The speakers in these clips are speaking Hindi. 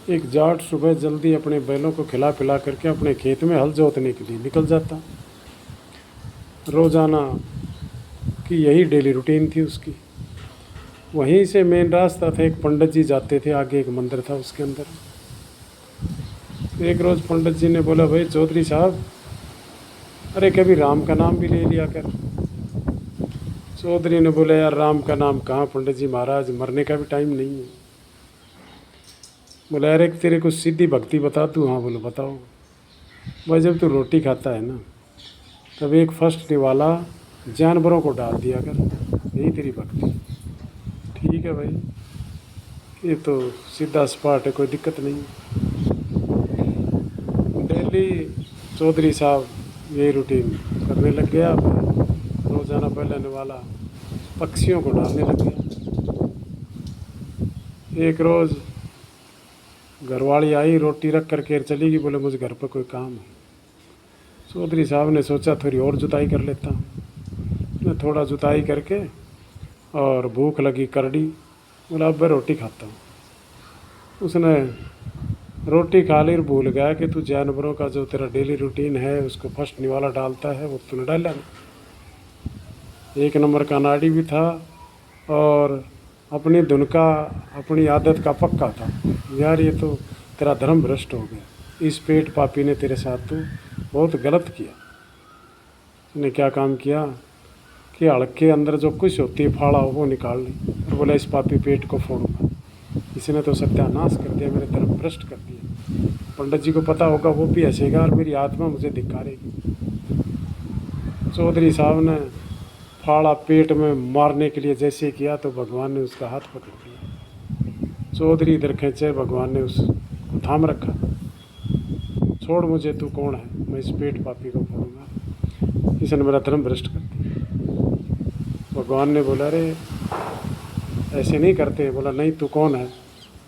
एक जाट सुबह जल्दी अपने बैलों को खिला पिला करके अपने खेत में हल जोतने के लिए निकल जाता। रोज़ाना की यही डेली रूटीन थी उसकी। वहीं से मेन रास्ता था, एक पंडित जी जाते थे, आगे एक मंदिर था उसके अंदर। एक रोज़ पंडित जी ने बोला, भाई चौधरी साहब, अरे कभी राम का नाम भी ले लिया कर। चौधरी ने बोला, यार राम का नाम कहाँ पंडित जी महाराज, मरने का भी टाइम नहीं है। बोला, अरे तेरे को सीधी भक्ति बता दूँ? हाँ। बोलो बताओ। भाई जब तू रोटी खाता है ना, तब एक फर्स्ट निवाला जानवरों को डाल दिया कर, यही तेरी भक्ति। ठीक है भाई, ये तो सीधा सपाट है, कोई दिक्कत नहीं। डेली चौधरी साहब यही रूटीन करने लग गया। रोज़ाना पहले निवाला पक्षियों को डालने लग गया। एक रोज़ घरवाली आई, रोटी रख करके चली गई। बोले मुझे घर पर कोई काम है। चौधरी साहब ने सोचा थोड़ी और जुताई कर लेता हूँ। मैं थोड़ा जुताई करके और भूख लगी करड़ी, बोला अब मैं रोटी खाता हूँ। उसने रोटी खा ली और भूल गया कि तू जानवरों का जो तेरा डेली रूटीन है उसको फर्स्ट निवाला डालता है, वो तूने डाला नहीं। एक नंबर का नाड़ी भी था और अपनी धुन का, अपनी आदत का पक्का था। यार ये तो तेरा धर्म भ्रष्ट हो गया, इस पेट पापी ने तेरे साथ तो बहुत गलत किया। उसने क्या काम किया कि हड़क के अंदर जो कुछ होती है फाड़ा वो निकाल ली और बोला इस पापी पेट को फोड़ूंगा। इसने तो सत्यानाश कर दिया, मेरे धर्म भ्रष्ट कर दिया। पंडित जी को पता होगा, वो भी हंसेगा और मेरी आत्मा मुझे धिक्कारेगी। चौधरी साहब ने फाड़ा पेट में मारने के लिए जैसे किया तो भगवान ने उसका हाथ पकड़ लिया। चौधरी इधर खींचे, भगवान ने उसको थाम रखा। छोड़ मुझे, तू कौन है? मैं इस पेट पापी को फोड़ूंगा, इसने मेरा धर्म भ्रष्ट कर दिया। भगवान ने बोला, अरे ऐसे नहीं करते। बोला नहीं, तू कौन है?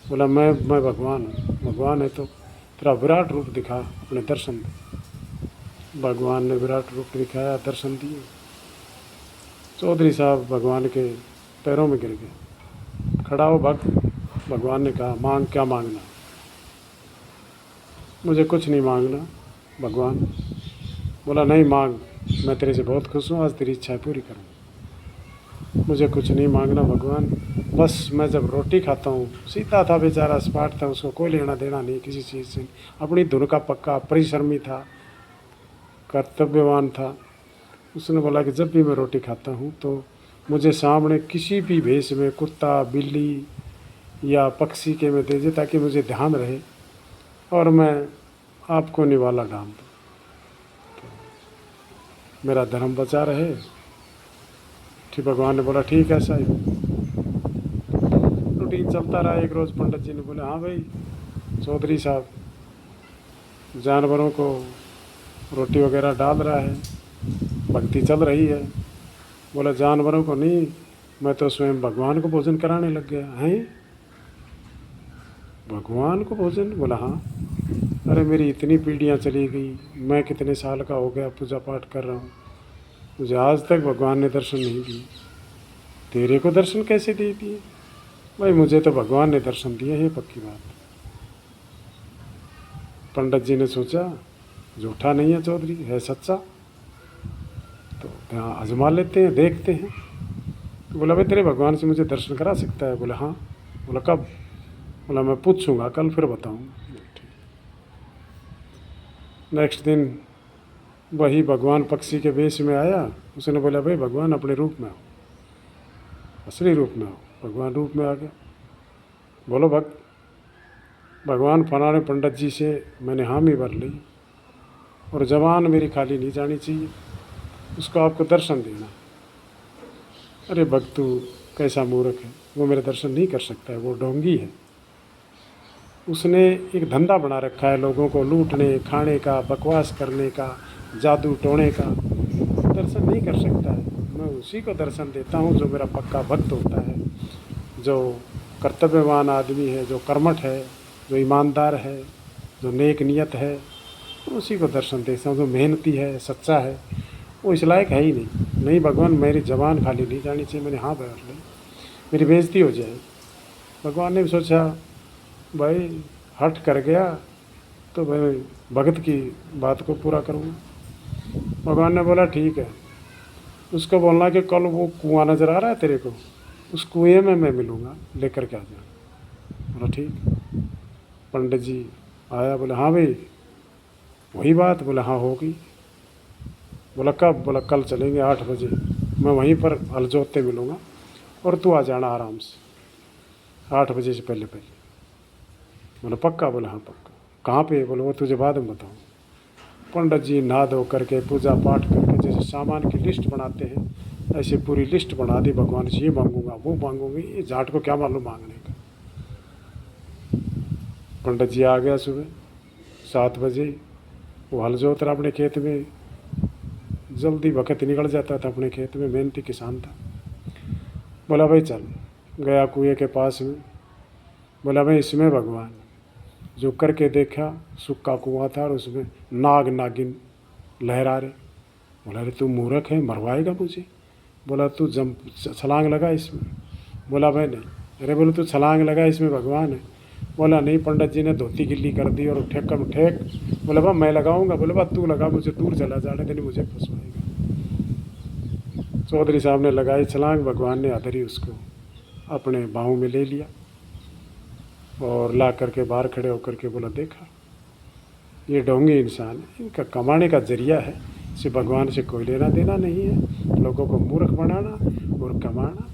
बोला मैं भगवान हूँ। भगवान है तो तेरा विराट रूप दिखा, अपने दर्शन दे। भगवान ने विराट रूप दिखाया, दर्शन दिए। चौधरी साहब भगवान के पैरों में गिर गए। खड़ा हो भक्त। भगवान ने कहा, मांग, क्या मांगना? मुझे कुछ नहीं मांगना। भगवान बोला, नहीं मांग, मैं तेरे से बहुत खुश हूँ, आज तेरी इच्छा पूरी करूँ। मुझे कुछ नहीं मांगना भगवान, बस मैं जब रोटी खाता हूँ, सीधा था बेचारा, स्पाट था, उसको कोई लेना देना नहीं किसी चीज़ से। अपनी धुन का पक्का, परिश्रमी था, कर्तव्यवान था। उसने बोला कि जब भी मैं रोटी खाता हूँ तो मुझे सामने किसी भी भेष में कुत्ता, बिल्ली या पक्षी के में दे दे, ताकि मुझे ध्यान रहे और मैं आपको निवाला डाल दूँ, तो मेरा धर्म बचा रहे। ठीक, भगवान ने बोला ठीक है, ऐसा ही। रूटीन चलता रहा। एक रोज़ पंडित जी ने बोला, हाँ भाई चौधरी साहब जानवरों को रोटी वगैरह डाल रहा है, भक्ति चल रही है। बोला जानवरों को नहीं, मैं तो स्वयं भगवान को भोजन कराने लग गया। हैं? भगवान को भोजन? बोला हाँ। अरे मेरी इतनी पीढ़ियाँ चली गई, मैं कितने साल का हो गया पूजा पाठ कर रहा हूँ, मुझे आज तक भगवान ने दर्शन नहीं दिए। तेरे को दर्शन कैसे दे दिए? भाई मुझे तो भगवान ने दर्शन दिए, है पक्की बात। पंडित जी ने सोचा झूठा नहीं है चौधरी, है सच्चा, तो यहाँ आजमा लेते हैं, देखते हैं। तो बोला भाई तेरे भगवान से मुझे दर्शन करा सकता है? बोला हाँ। बोला कब? बोला मैं पूछूंगा कल, फिर बताऊंगा। नेक्स्ट दिन वही भगवान पक्षी के वेश में आया। उसने बोला भाई भगवान अपने रूप में आओ, असली रूप में आओ। भगवान रूप में आ गया। बोलो भक्त, भगवान फलाने पंडित जी से मैंने हामी भर ली और जबान मेरी खाली नहीं जानी चाहिए, उसको आपको दर्शन देना। अरे भक्त तू कैसा मूर्ख है, वो मेरे दर्शन नहीं कर सकता है, वो ढोंगी है। उसने एक धंधा बना रखा है लोगों को लूटने खाने का, बकवास करने का, जादू टोने का, दर्शन नहीं कर सकता है। मैं उसी को दर्शन देता हूँ जो मेरा पक्का भक्त होता है, जो कर्तव्यवान आदमी है, जो कर्मठ है, जो ईमानदार है, जो नेक नियत है, उसी को दर्शन देता हूँ। जो मेहनती है, सच्चा है, वो इस लायक है ही नहीं। नहीं भगवान मेरी ज़बान खाली नहीं जानी चाहिए, मैंने हाँ भर ली, मेरी बेइज्जती हो जाए। भगवान ने भी सोचा भाई हट कर गया तो मैं भगत की बात को पूरा करूँगा। भगवान ने बोला ठीक है, उसको बोलना कि कल वो कुआं नज़र आ रहा है तेरे को, उस कुएं में मैं मिलूँगा, लेकर के आ जाना। बोला ठीक। पंडित जी आया, बोले हाँ भाई वही बात? बोला हाँ होगी। बोला कब? बोला कल चलेंगे 8 बजे, मैं वहीं पर अलजोते मिलूँगा और तू आ जाना आराम से 8 बजे से पहले पहले। बोला पक्का? बोला हाँ पक्का। कहाँ पे? बोले वो तुझे बाद में बताऊँ। पंडित जी नहा धो करके पूजा पाठ करके जैसे सामान की लिस्ट बनाते हैं ऐसे पूरी लिस्ट बना दी। भगवान से ये मांगूंगा वो मांगूंगी, ये जाट को क्या मालूम मांगने का। पंडित जी आ गया सुबह 7 बजे। वो हल जोत रहा अपने खेत में, जल्दी वक्त निकल जाता था अपने खेत में, मेहनती किसान था। बोला भाई चल। गया कुएं के पास में। बोला भाई इसमें भगवान, जो करके देखा सूखा कुआं था और उसमें नाग नागिन लहरा रहे। बोला अरे तू मूर्ख है, मरवाएगा मुझे। बोला तू छलांग लगा इसमें। बोला भाई नहीं। अरे बोले तू छलांग लगा इसमें भगवान है। बोला नहीं, पंडित जी ने धोती गिल्ली कर दी और ठेकम ठेक। बोला बा मैं लगाऊंगा। बोले बा तू लगा, मुझे दूर चला जाने देनी, मुझे फंसवाएगा। चौधरी साहब ने लगाई छलांग, भगवान ने आदरी उसको अपने बाहों में ले लिया और ला करके बाहर खड़े होकर के बोला देखा ये ढोंगी इंसान है, इनका कमाने का जरिया है, इसे भगवान से कोई लेना देना नहीं है, लोगों को मूर्ख बनाना और कमाना।